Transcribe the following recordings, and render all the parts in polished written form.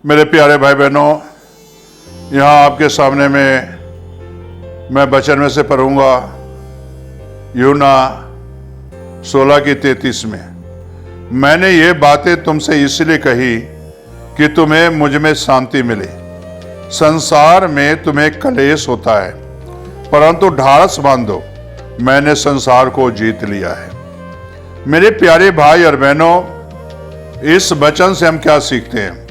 मेरे प्यारे भाई बहनों, यहाँ आपके सामने में मैं वचन में से पढ़ूंगा यूहन्ना 16:33 में। मैंने ये बातें तुमसे इसलिए कही कि तुम्हें मुझ में शांति मिले। संसार में तुम्हें कलेश होता है, परंतु ढाढ़स बांधो, मैंने संसार को जीत लिया है। मेरे प्यारे भाई और बहनों, इस वचन से हम क्या सीखते हैं?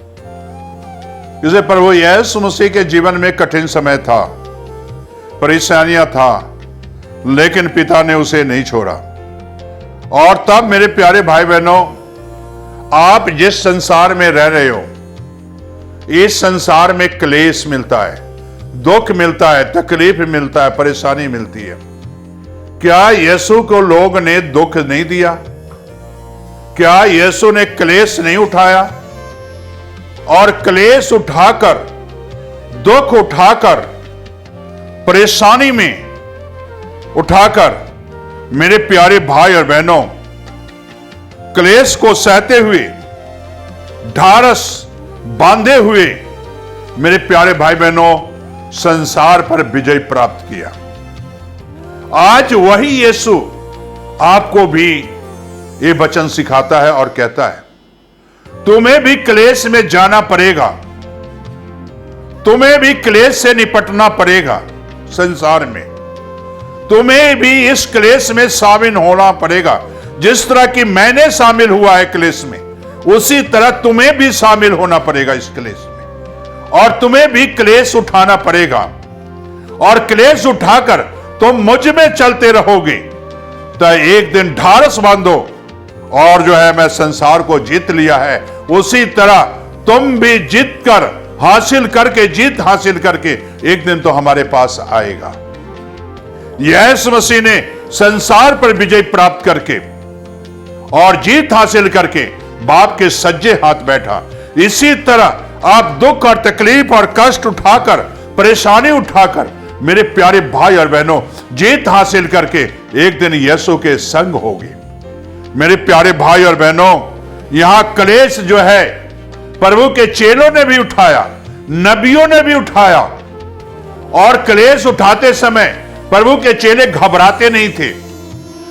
जैसे प्रभु यीशु मसीह के जीवन में कठिन समय था, परेशानियां था, लेकिन पिता ने उसे नहीं छोड़ा। और तब मेरे प्यारे भाई बहनों, आप जिस संसार में रह रहे हो, इस संसार में क्लेश मिलता है, दुख मिलता है, तकलीफ मिलता है, परेशानी मिलती है। क्या यीशु को लोग ने दुख नहीं दिया? क्या यीशु ने क्लेश नहीं उठाया? और क्लेश उठाकर, दुख उठाकर, परेशानी में उठाकर, मेरे प्यारे भाई और बहनों, क्लेश को सहते हुए, ढाढ़स बांधे हुए, मेरे प्यारे भाई बहनों, संसार पर विजय प्राप्त किया। आज वही यीशु आपको भी ये वचन सिखाता है और कहता है, तुम्हें भी क्लेश में जाना पड़ेगा, तुम्हें भी क्लेश से निपटना पड़ेगा। संसार में तुम्हें भी इस क्लेश में शामिल होना पड़ेगा। जिस तरह की मैंने शामिल हुआ है क्लेश में, उसी तरह तुम्हें भी शामिल होना पड़ेगा इस क्लेश में, और तुम्हें भी क्लेश उठाना पड़ेगा। और क्लेश उठाकर तुम मुझ में चलते रहोगे तो एक दिन ढाढ़स बांधो और जो है मैं संसार को जीत लिया है, उसी तरह तुम भी जीत कर हासिल करके, जीत हासिल करके एक दिन तो हमारे पास आएगा। यीशु मसीह ने संसार पर विजय प्राप्त करके और जीत हासिल करके बाप के सज्जे हाथ बैठा। इसी तरह आप दुख और तकलीफ और कष्ट उठाकर, परेशानी उठाकर, मेरे प्यारे भाई और बहनों, जीत हासिल करके एक दिन यीशु के संग होगे। मेरे प्यारे भाई और बहनों, यहां क्लेश जो है प्रभु के चेलों ने भी उठाया, नबियों ने भी उठाया। और क्लेश उठाते समय प्रभु के चेले घबराते नहीं थे।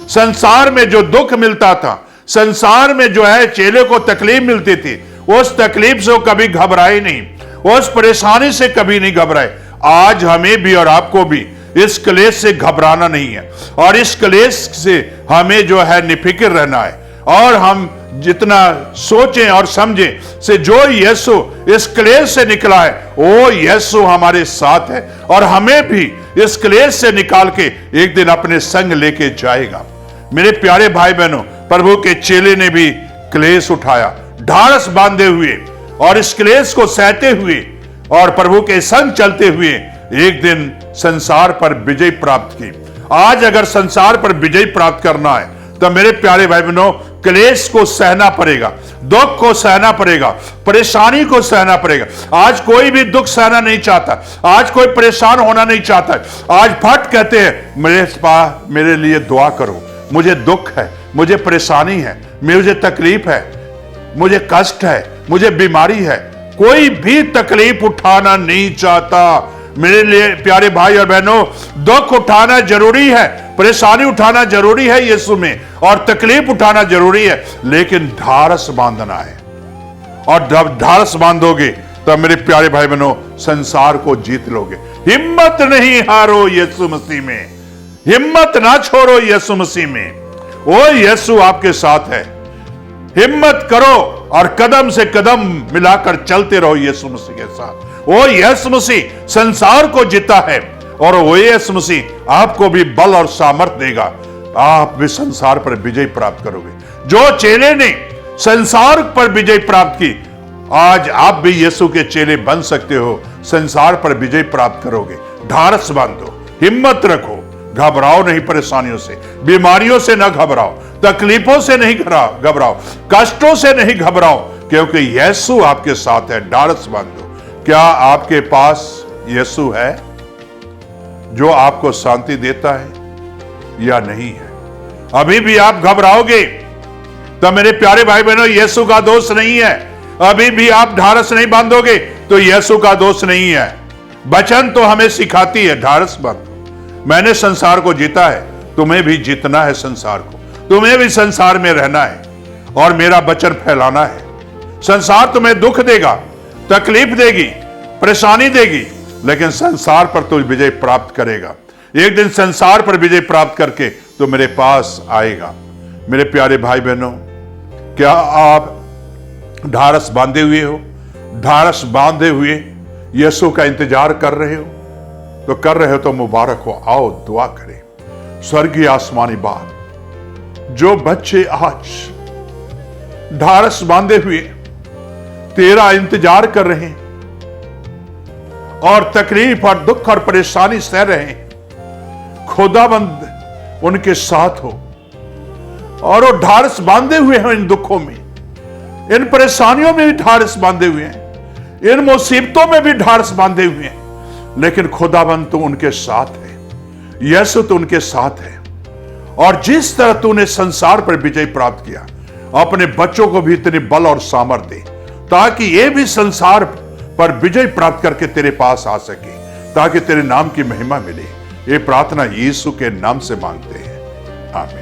संसार में जो दुख मिलता था, संसार में जो है चेले को तकलीफ मिलती थी, उस तकलीफ से वो कभी घबराए नहीं, उस परेशानी से कभी नहीं घबराए। आज हमें भी और आपको भी इस क्लेश से घबराना नहीं है, और इस क्लेश से हमें जो है निफिक्र रहना है। और हम जितना सोचें और समझें से जो यीशु इस क्लेश से निकला है, वो यीशु हमारे साथ है और हमें भी इस क्लेश से निकाल के एक दिन अपने संग लेके जाएगा। मेरे प्यारे भाई बहनों, प्रभु के चेले ने भी क्लेश उठाया, ढाढ़स बांधे हुए, और इस क्लेश को सहते हुए और प्रभु के संग चलते हुए एक दिन संसार पर विजय प्राप्त की। आज अगर संसार पर विजय प्राप्त करना है तो मेरे प्यारे भाई बहनों, क्लेश को सहना पड़ेगा, दुख को सहना पड़ेगा, परेशानी को सहना पड़ेगा। आज कोई भी दुख सहना नहीं चाहता, आज कोई परेशान होना नहीं चाहता। आज फट कहते हैं, मेरे लिए दुआ करो, मुझे दुख है, मुझे परेशानी है, मुझे तकलीफ है, मुझे कष्ट है, मुझे बीमारी है। कोई भी तकलीफ उठाना नहीं चाहता। मेरे लिए प्यारे भाई और बहनों, दुख उठाना जरूरी है, परेशानी उठाना जरूरी है यीशु में, और तकलीफ उठाना जरूरी है, लेकिन ढाढ़स बांधना है। और जब ढाढ़स बांधोगे तो मेरे प्यारे भाई बहनों, संसार को जीत लोगे। हिम्मत नहीं हारो यीशु मसीह में, हिम्मत ना छोड़ो यीशु मसीह में। वो यीशु आपके साथ है। हिम्मत करो और कदम से कदम मिलाकर चलते रहो यीशु मसीह के साथ। वो यीशु मसीह संसार को जीता है, और वो यीशु मसीह आपको भी बल और सामर्थ देगा। आप भी संसार पर विजय प्राप्त करोगे। जो चेले ने संसार पर विजय प्राप्त की, आज आप भी यीशु के चेले बन सकते हो, संसार पर विजय प्राप्त करोगे। ढाढ़स बांधो, हिम्मत रखो, घबराओ नहीं, परेशानियों से, बीमारियों से न घबराओ, तकलीफों से नहीं घबराओ, कष्टों से नहीं घबराओ, क्योंकि यीशु आपके साथ है। ढाढ़स बांधो। क्या आपके पास यीशु है जो आपको शांति देता है या नहीं है? अभी भी आप घबराओगे तो मेरे प्यारे भाई बहनों, यीशु का दोष नहीं है, अभी भी आप ढारस नहीं बांधोगे तो यीशु का दोष नहीं है। वचन तो हमें सिखाती है ढारस बांधो। मैंने संसार को जीता है, तुम्हें भी जीतना है संसार को, तुम्हें भी संसार में रहना है और मेरा वचन फैलाना है। संसार तुम्हें दुख देगा, तकलीफ देगी, परेशानी देगी, लेकिन संसार पर तो विजय प्राप्त करेगा। एक दिन संसार पर विजय प्राप्त करके तो मेरे पास आएगा। मेरे प्यारे भाई बहनों, क्या आप ढारस बांधे हुए हो? ढारस बांधे हुए यीशु का इंतजार कर रहे हो? तो कर रहे हो तो मुबारक हो। आओ दुआ करें। स्वर्गीय आसमानी बाप, जो बच्चे आज ढारस बांधे हुए तेरा इंतजार कर रहे हैं और तकलीफ और दुख और परेशानी सह रहे हैं, खुदाबंद उनके साथ हो और वो ढारस बांधे हुए हैं इन दुखों में, इन परेशानियों में भी ढारस बांधे हुए हैं, इन मुसीबतों में भी ढारस बांधे हुए हैं, लेकिन खुदाबंद तू उनके साथ है, यीशु तो उनके साथ है। और जिस तरह तूने संसार पर विजय प्राप्त किया, अपने बच्चों को भी इतने बल और सामर्थ्य दे ताकि ये भी संसार पर विजय प्राप्त करके तेरे पास आ सके, ताकि तेरे नाम की महिमा मिले। ये प्रार्थना यीशु के नाम से मांगते हैं, आमीन।